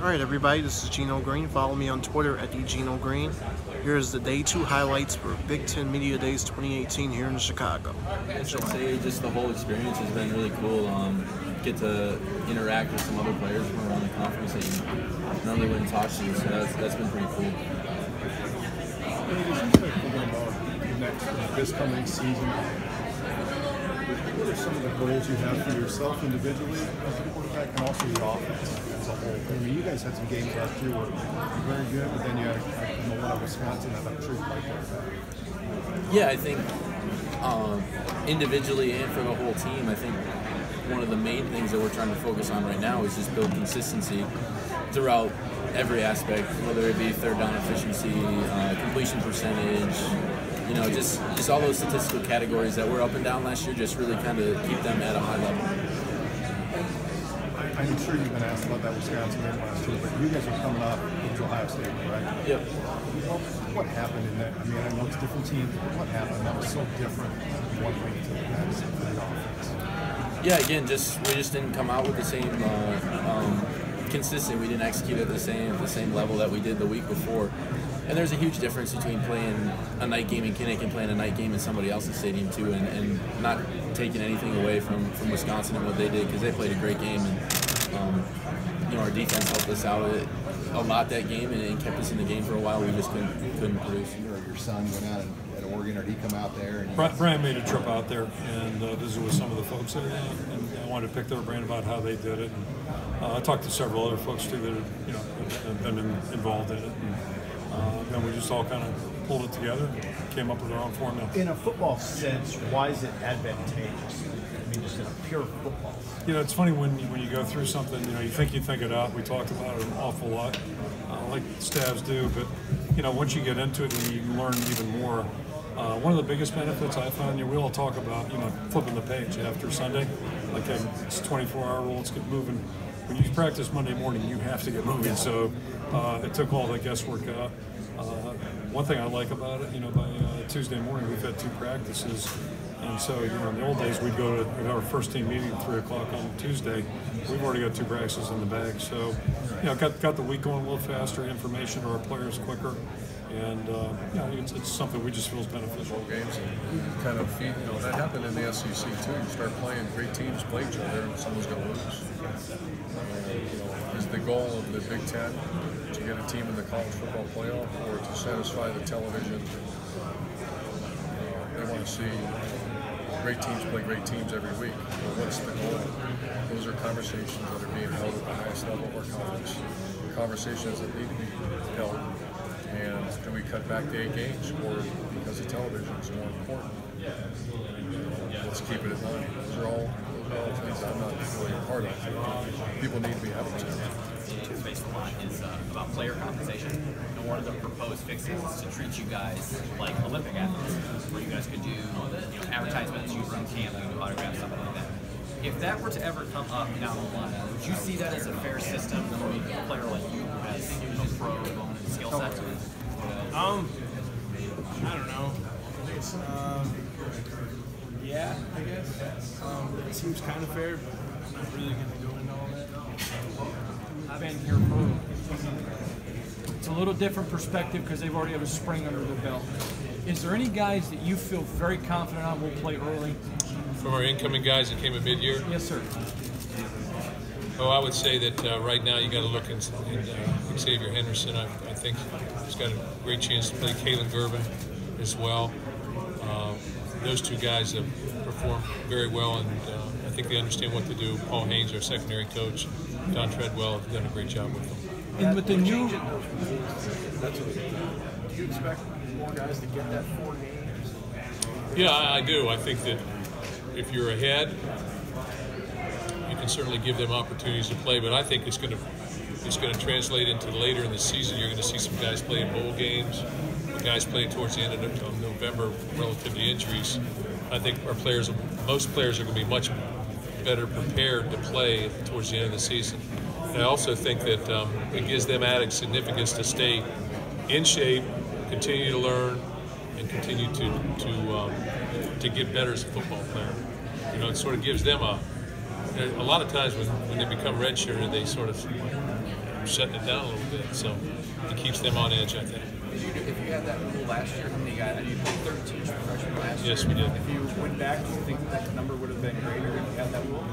Alright everybody, this is Gino Green. Follow me on Twitter at @DGinoGreen. Here's the Day 2 highlights for Big Ten Media Days 2018 here in Chicago. I'd say just the whole experience has been really cool. Get to interact with some other players from around the conference that you normally wouldn't talk to, so that's been pretty cool. This coming season, what are some of the goals you have for yourself individually as a quarterback and also the offense as a whole? I mean, you guys had some games last year where you were very good, but then you had one at Wisconsin that I'm sure you like that. Yeah, I think individually and for the whole team, I think one of the main things that we're trying to focus on right now is just build consistency throughout every aspect, whether it be third down efficiency, completion percentage, just all those statistical categories that were up and down last year, just really kind of keep them at a high level. I'm sure you've been asked about that Wisconsin game last year, but you guys are coming up with Ohio State, right? Yep. What happened in that? I mean, I know it's different teams, but what happened that was so different one week to the next for the offense? Yeah, again, we just didn't come out with the same consistent. We didn't execute at the same level that we did the week before. And there's a huge difference between playing a night game in Kinnick and playing a night game in somebody else's stadium too, and not taking anything away from Wisconsin and what they did, because they played a great game, and our defense helped us out a lot that game and kept us in the game for a while. We just couldn't produce. Your son went out at Oregon, or did he come out there? And Brian made a trip out there and visited with some of the folks there, and I wanted to pick their brain about how they did it. And, I talked to several other folks too that have been involved in it. And we just all kind of pulled it together and came up with our own formula. In a football sense, why is it advantageous? I mean, just in a pure football sense. It's funny when you go through something, you think it out. We talked about it an awful lot, like staffs do, but once you get into it and you learn even more, one of the biggest benefits I found, we all talk about, flipping the page after Sunday, like it's a 24-hour rule, let's get moving. When you practice Monday morning, you have to get moving, so it took all the guesswork out. One thing I like about it, by Tuesday morning we've had 2 practices, and so in the old days we'd go to our first team meeting at 3 o'clock on Tuesday. We've already got 2 practices in the bag, so got the week going a little faster, information to our players quicker, and it's something we just feel is beneficial. Games kind of feed, that happened in the SEC too. You start playing, great teams play each other, and someone's going to lose. Is the goal of the Big Ten to get a team in the college football playoff, or to satisfy the television? They want to see great teams play great teams every week. Well, what's the goal? Those are conversations that are being held at the highest level of our conference. Conversations that need to be held. And can we cut back to 8 games, or because the television is more important? Let's keep it at 9. Those are all things I'm not really a part of. People need to be having to. Based a lot is about player compensation, and one of the proposed fixes is to treat you guys like Olympic athletes, where you guys could do advertisements, you run camp, you do autographs, something like that. If that were to ever come up down the line, would you see that as a fair system for a player like you who has a pro development skill set? I don't know. Yeah, I guess. It seems kind of fair, but I'm not really going to go into all that. I've been here for. It's a little different perspective because they've already have a spring under their belt. Is there any guys that you feel very confident on will play early? From our incoming guys that came at mid-year? Yes, sir. Oh, I would say that right now you got to look in Xavier Henderson. I think he's got a great chance to play. Kalen Gervin as well. Those 2 guys have performed very well, and I think they understand what to do. Paul Haynes, our secondary coach, Don Treadwell have done a great job with them. And with the new, do you expect more guys to get that 4 games? Yeah, I do. I think that if you're ahead, you can certainly give them opportunities to play, but I think it's going to translate into later in the season. You're going to see some guys play in bowl games, guys play towards the end of November relative to injuries. I think most players are going to be much better prepared to play towards the end of the season. And I also think that it gives them added significance to stay in shape, continue to learn, and continue to get better as a football player. It sort of gives them a lot of times when they become redshirted, they sort of shutting it down a little bit. So it keeps them on edge, I think. If you had that rule last year, how many guys? You played 13 freshmen last year. Yes, we did. If you went back, do you think that number would have been greater if you had that rule?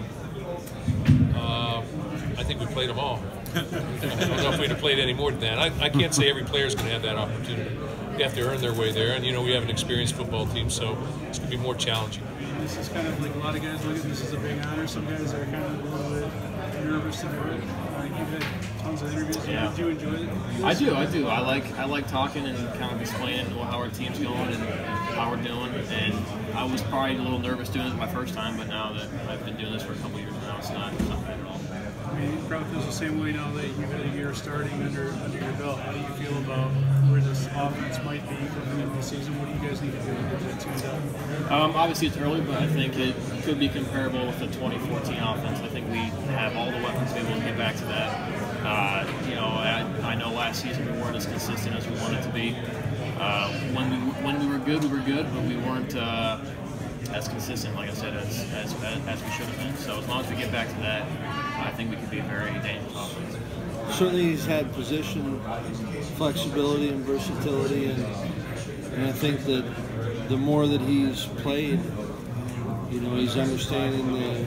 I think we played them all. I don't know if we'd have played any more than that. I can't say every player's going to have that opportunity. They have to earn their way there, and we have an experienced football team, so it's going to be more challenging. This is kind of like a lot of guys look at this as a big honor. Some guys are kind of a little bit nervous to do it. You've had tons of interviews. Yeah. Do you enjoy it? I do. I like talking and kind of explaining how our team's going and how we're doing. And I was probably a little nervous doing it my first time, but now that I've been doing this for a couple years now, it's not bad at all. I mean, you probably feel the same way now that you've had a year starting under your belt. How do you feel about where this offense might be coming into the season? What do you guys need to do to get that tuned up? Obviously, it's early, but I think it could be comparable with the 2014 offense. I think we have all the weapons to be able to get back to that. I know last season we weren't as consistent as we wanted to be. When we were good, but we weren't as consistent, like I said, as we should have been. So as long as we get back to that, I think we could be a very dangerous offense. Certainly he's had position flexibility and versatility, and I think that the more that he's played, he's understanding the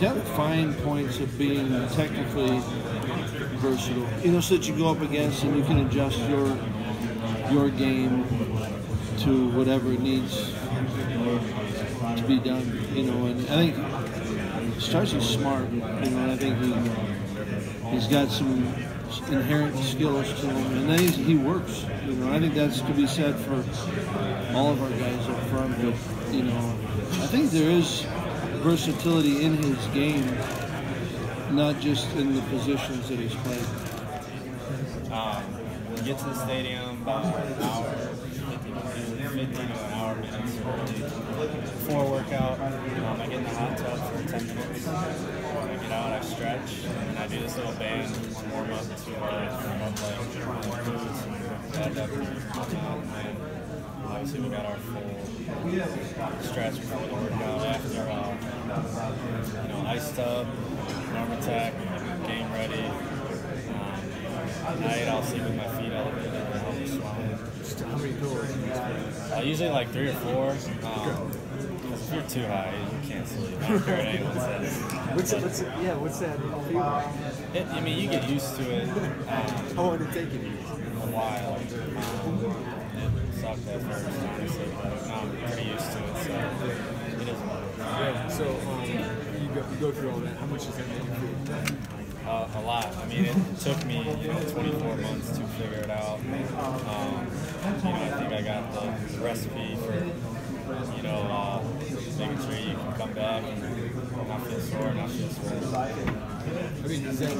kind of fine points of being technically versatile. So that you go up against and you can adjust your game to whatever it needs to be done. And I think Starcy's smart. And I think he's got some inherent skills to him, and then he works. I think that's to be said for all of our guys up front. But I think there is versatility in his game, not just in the positions that he's played. You get to the stadium about an hour, 50 to an hour minutes before workout. I get in the hot tub for 10 minutes. I get out, I stretch, and I do this little band warm up to warm up like glutes and and obviously we got our full stretch before the workout. After ice tub, arm attack, game ready. At night I'll sleep with my feet elevated and help me swim. How many pillows? Usually like 3 or 4. Because if you're too high, you can't sleep. I don't care what anyone says. What's that feel like? I mean, you get used to it. How long did it take you? A while. It sucked at first, honestly, but now I'm pretty used to it, so it doesn't matter. Yeah, so you go through all that. How much does that make you feel? A lot. I mean, it took me 24 months to figure it out. I think I got the recipe for making sure you can come back and not feel sore, not feel sore. I mean, is that